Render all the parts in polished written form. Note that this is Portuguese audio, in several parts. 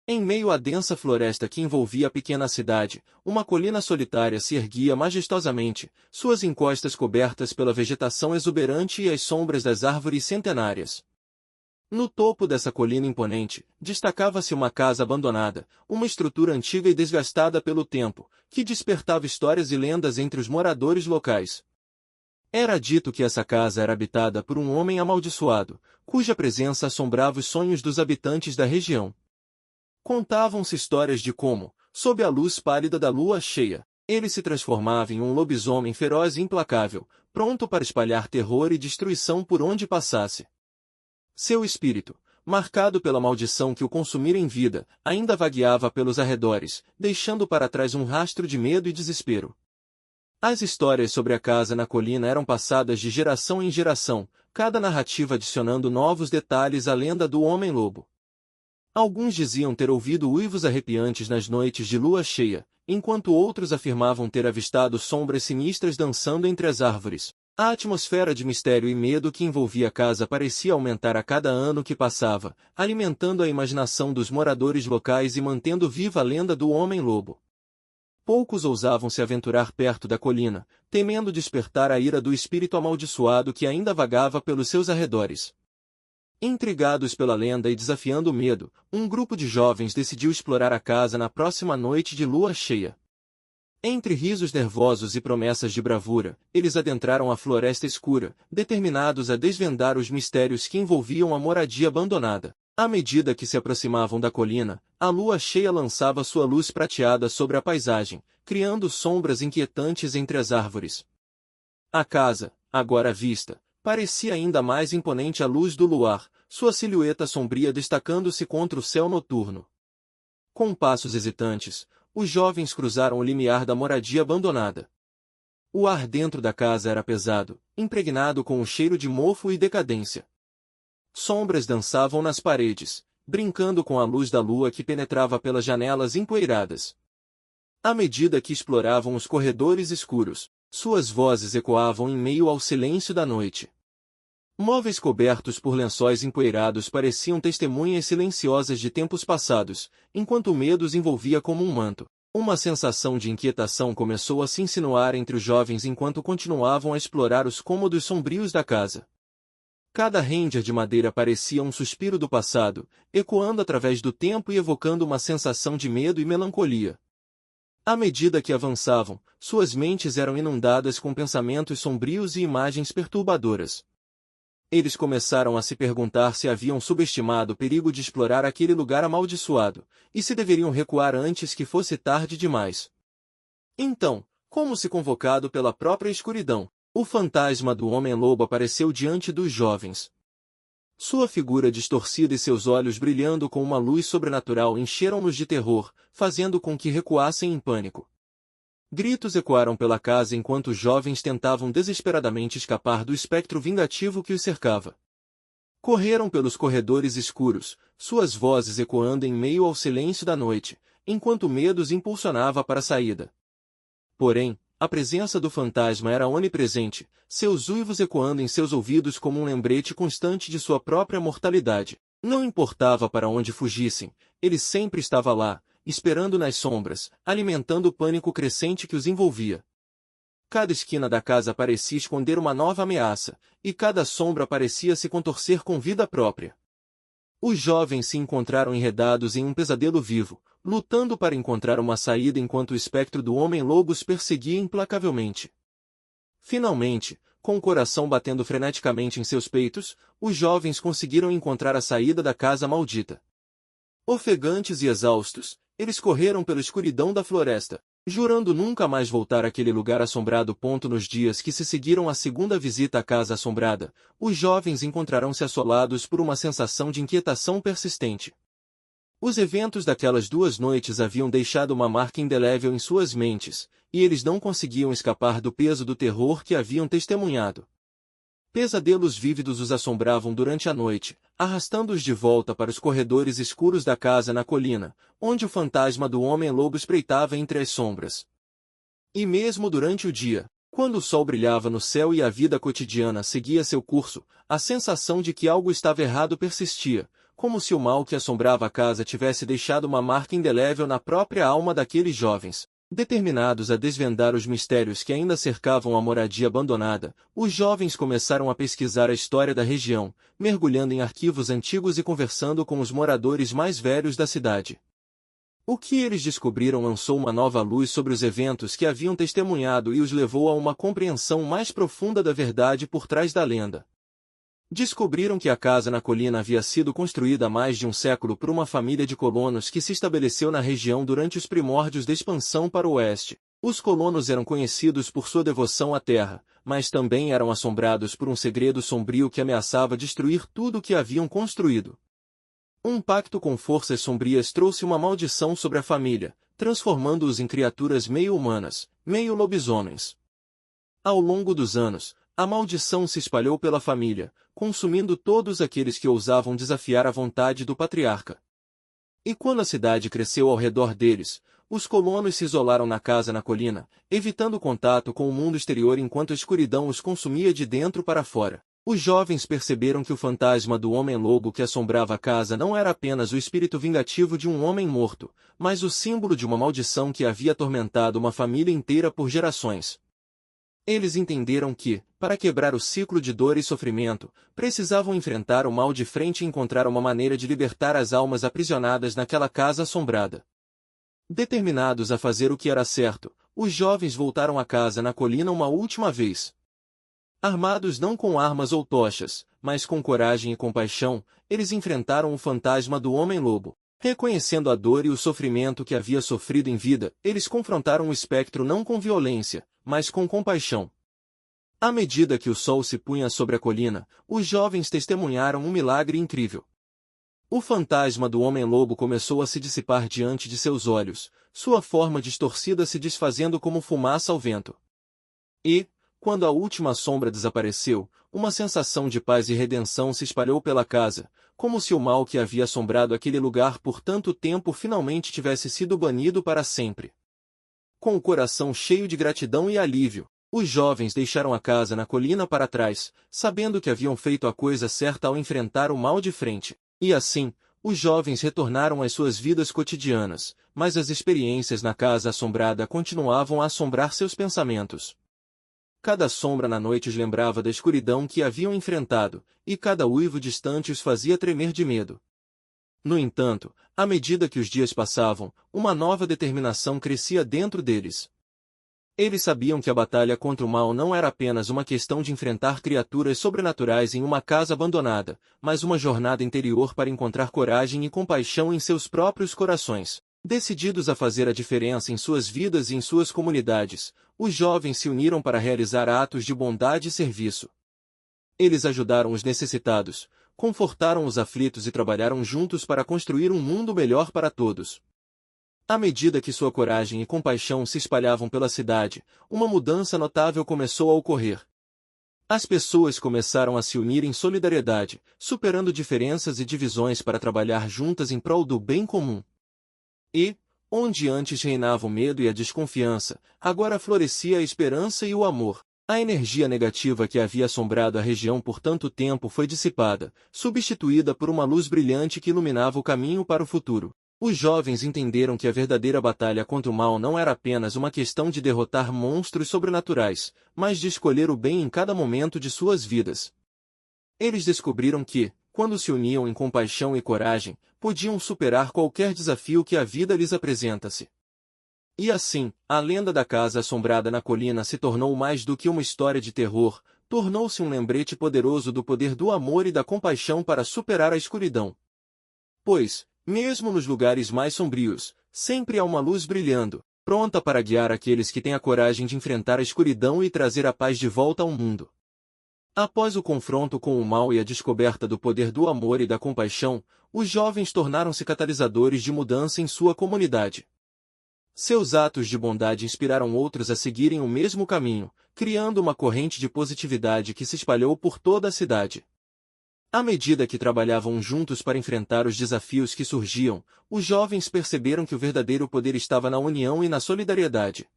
Em meio à densa floresta que envolvia a pequena cidade, uma colina solitária se erguia majestosamente, suas encostas cobertas pela vegetação exuberante e as sombras das árvores centenárias. No topo dessa colina imponente, destacava-se uma casa abandonada, uma estrutura antiga e desgastada pelo tempo, que despertava histórias e lendas entre os moradores locais. Era dito que essa casa era habitada por um homem amaldiçoado, cuja presença assombrava os sonhos dos habitantes da região. Contavam-se histórias de como, sob a luz pálida da lua cheia, ele se transformava em um lobisomem feroz e implacável, pronto para espalhar terror e destruição por onde passasse. Seu espírito, marcado pela maldição que o consumira em vida, ainda vagueava pelos arredores, deixando para trás um rastro de medo e desespero. As histórias sobre a casa na colina eram passadas de geração em geração, cada narrativa adicionando novos detalhes à lenda do homem-lobo. Alguns diziam ter ouvido uivos arrepiantes nas noites de lua cheia, enquanto outros afirmavam ter avistado sombras sinistras dançando entre as árvores. A atmosfera de mistério e medo que envolvia a casa parecia aumentar a cada ano que passava, alimentando a imaginação dos moradores locais e mantendo viva a lenda do homem-lobo. Poucos ousavam se aventurar perto da colina, temendo despertar a ira do espírito amaldiçoado que ainda vagava pelos seus arredores. Intrigados pela lenda e desafiando o medo, um grupo de jovens decidiu explorar a casa na próxima noite de lua cheia. Entre risos nervosos e promessas de bravura, eles adentraram a floresta escura, determinados a desvendar os mistérios que envolviam a moradia abandonada. À medida que se aproximavam da colina, a lua cheia lançava sua luz prateada sobre a paisagem, criando sombras inquietantes entre as árvores. A casa, agora vista, parecia ainda mais imponente à luz do luar, sua silhueta sombria destacando-se contra o céu noturno. Com passos hesitantes, os jovens cruzaram o limiar da moradia abandonada. O ar dentro da casa era pesado, impregnado com o cheiro de mofo e decadência. Sombras dançavam nas paredes, brincando com a luz da lua que penetrava pelas janelas empoeiradas. À medida que exploravam os corredores escuros, suas vozes ecoavam em meio ao silêncio da noite. Móveis cobertos por lençóis empoeirados pareciam testemunhas silenciosas de tempos passados, enquanto o medo os envolvia como um manto. Uma sensação de inquietação começou a se insinuar entre os jovens enquanto continuavam a explorar os cômodos sombrios da casa. Cada render de madeira parecia um suspiro do passado, ecoando através do tempo e evocando uma sensação de medo e melancolia. À medida que avançavam, suas mentes eram inundadas com pensamentos sombrios e imagens perturbadoras. Eles começaram a se perguntar se haviam subestimado o perigo de explorar aquele lugar amaldiçoado, e se deveriam recuar antes que fosse tarde demais. Então, como se convocado pela própria escuridão, o fantasma do homem-lobo apareceu diante dos jovens. Sua figura distorcida e seus olhos brilhando com uma luz sobrenatural encheram-nos de terror, fazendo com que recuassem em pânico. Gritos ecoaram pela casa enquanto os jovens tentavam desesperadamente escapar do espectro vingativo que os cercava. Correram pelos corredores escuros, suas vozes ecoando em meio ao silêncio da noite, enquanto o medo os impulsionava para a saída. Porém, a presença do fantasma era onipresente, seus uivos ecoando em seus ouvidos como um lembrete constante de sua própria mortalidade. Não importava para onde fugissem, ele sempre estava lá, esperando nas sombras, alimentando o pânico crescente que os envolvia. Cada esquina da casa parecia esconder uma nova ameaça, e cada sombra parecia se contorcer com vida própria. Os jovens se encontraram enredados em um pesadelo vivo, lutando para encontrar uma saída enquanto o espectro do homem-lobo os perseguia implacavelmente. Finalmente, com o coração batendo freneticamente em seus peitos, os jovens conseguiram encontrar a saída da casa maldita. Ofegantes e exaustos, eles correram pela escuridão da floresta, jurando nunca mais voltar àquele lugar assombrado. Nos dias que se seguiram à segunda visita à casa assombrada, os jovens encontrarão-se assolados por uma sensação de inquietação persistente. Os eventos daquelas 2 noites haviam deixado uma marca indelével em suas mentes, e eles não conseguiam escapar do peso do terror que haviam testemunhado. Pesadelos vívidos os assombravam durante a noite, arrastando-os de volta para os corredores escuros da casa na colina, onde o fantasma do homem-lobo espreitava entre as sombras. E mesmo durante o dia, quando o sol brilhava no céu e a vida cotidiana seguia seu curso, a sensação de que algo estava errado persistia, como se o mal que assombrava a casa tivesse deixado uma marca indelével na própria alma daqueles jovens. Determinados a desvendar os mistérios que ainda cercavam a moradia abandonada, os jovens começaram a pesquisar a história da região, mergulhando em arquivos antigos e conversando com os moradores mais velhos da cidade. O que eles descobriram lançou uma nova luz sobre os eventos que haviam testemunhado e os levou a uma compreensão mais profunda da verdade por trás da lenda. Descobriram que a casa na colina havia sido construída há mais de um século por uma família de colonos que se estabeleceu na região durante os primórdios da expansão para o oeste. Os colonos eram conhecidos por sua devoção à terra, mas também eram assombrados por um segredo sombrio que ameaçava destruir tudo o que haviam construído. Um pacto com forças sombrias trouxe uma maldição sobre a família, transformando-os em criaturas meio humanas, meio lobisomens. Ao longo dos anos, a maldição se espalhou pela família, consumindo todos aqueles que ousavam desafiar a vontade do patriarca. E quando a cidade cresceu ao redor deles, os colonos se isolaram na casa na colina, evitando contato com o mundo exterior enquanto a escuridão os consumia de dentro para fora. Os jovens perceberam que o fantasma do homem-lobo que assombrava a casa não era apenas o espírito vingativo de um homem morto, mas o símbolo de uma maldição que havia atormentado uma família inteira por gerações. Eles entenderam que, para quebrar o ciclo de dor e sofrimento, precisavam enfrentar o mal de frente e encontrar uma maneira de libertar as almas aprisionadas naquela casa assombrada. Determinados a fazer o que era certo, os jovens voltaram à casa na colina uma última vez. Armados não com armas ou tochas, mas com coragem e compaixão, eles enfrentaram o fantasma do homem-lobo. Reconhecendo a dor e o sofrimento que havia sofrido em vida, eles confrontaram o espectro não com violência, mas com compaixão. À medida que o sol se punha sobre a colina, os jovens testemunharam um milagre incrível. O fantasma do homem-lobo começou a se dissipar diante de seus olhos, sua forma distorcida se desfazendo como fumaça ao vento. E, quando a última sombra desapareceu, uma sensação de paz e redenção se espalhou pela casa, como se o mal que havia assombrado aquele lugar por tanto tempo finalmente tivesse sido banido para sempre. Com o coração cheio de gratidão e alívio, os jovens deixaram a casa na colina para trás, sabendo que haviam feito a coisa certa ao enfrentar o mal de frente. E assim, os jovens retornaram às suas vidas cotidianas, mas as experiências na casa assombrada continuavam a assombrar seus pensamentos. Cada sombra na noite os lembrava da escuridão que haviam enfrentado, e cada uivo distante os fazia tremer de medo. No entanto, à medida que os dias passavam, uma nova determinação crescia dentro deles. Eles sabiam que a batalha contra o mal não era apenas uma questão de enfrentar criaturas sobrenaturais em uma casa abandonada, mas uma jornada interior para encontrar coragem e compaixão em seus próprios corações. Decididos a fazer a diferença em suas vidas e em suas comunidades, os jovens se uniram para realizar atos de bondade e serviço. Eles ajudaram os necessitados, confortaram os aflitos e trabalharam juntos para construir um mundo melhor para todos. À medida que sua coragem e compaixão se espalhavam pela cidade, uma mudança notável começou a ocorrer. As pessoas começaram a se unir em solidariedade, superando diferenças e divisões para trabalhar juntas em prol do bem comum. E, onde antes reinava o medo e a desconfiança, agora florescia a esperança e o amor. A energia negativa que havia assombrado a região por tanto tempo foi dissipada, substituída por uma luz brilhante que iluminava o caminho para o futuro. Os jovens entenderam que a verdadeira batalha contra o mal não era apenas uma questão de derrotar monstros sobrenaturais, mas de escolher o bem em cada momento de suas vidas. Eles descobriram que, quando se uniam em compaixão e coragem, podiam superar qualquer desafio que a vida lhes apresentasse. E assim, a lenda da casa assombrada na colina se tornou mais do que uma história de terror, tornou-se um lembrete poderoso do poder do amor e da compaixão para superar a escuridão. Pois, mesmo nos lugares mais sombrios, sempre há uma luz brilhando, pronta para guiar aqueles que têm a coragem de enfrentar a escuridão e trazer a paz de volta ao mundo. Após o confronto com o mal e a descoberta do poder do amor e da compaixão, os jovens tornaram-se catalisadores de mudança em sua comunidade. Seus atos de bondade inspiraram outros a seguirem o mesmo caminho, criando uma corrente de positividade que se espalhou por toda a cidade. À medida que trabalhavam juntos para enfrentar os desafios que surgiam, os jovens perceberam que o verdadeiro poder estava na união e na solidariedade.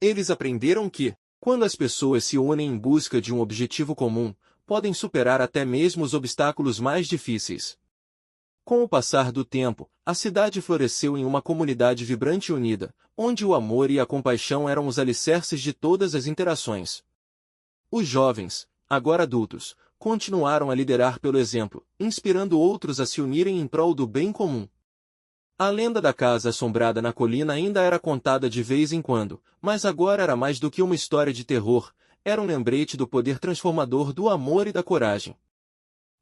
Eles aprenderam que, quando as pessoas se unem em busca de um objetivo comum, podem superar até mesmo os obstáculos mais difíceis. Com o passar do tempo, a cidade floresceu em uma comunidade vibrante e unida, onde o amor e a compaixão eram os alicerces de todas as interações. Os jovens, agora adultos, continuaram a liderar pelo exemplo, inspirando outros a se unirem em prol do bem comum. A lenda da casa assombrada na colina ainda era contada de vez em quando, mas agora era mais do que uma história de terror, era um lembrete do poder transformador do amor e da coragem.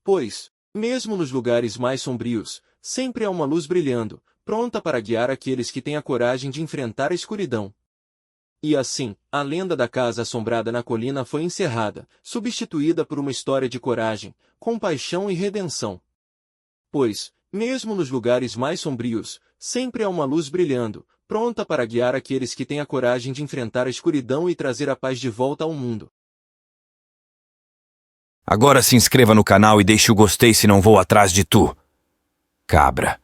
Pois, mesmo nos lugares mais sombrios, sempre há uma luz brilhando, pronta para guiar aqueles que têm a coragem de enfrentar a escuridão. E assim, a lenda da casa assombrada na colina foi encerrada, substituída por uma história de coragem, compaixão e redenção. Pois, mesmo nos lugares mais sombrios, sempre há uma luz brilhando, pronta para guiar aqueles que têm a coragem de enfrentar a escuridão e trazer a paz de volta ao mundo. Agora se inscreva no canal e deixe o gostei se não vou atrás de tu, cabra.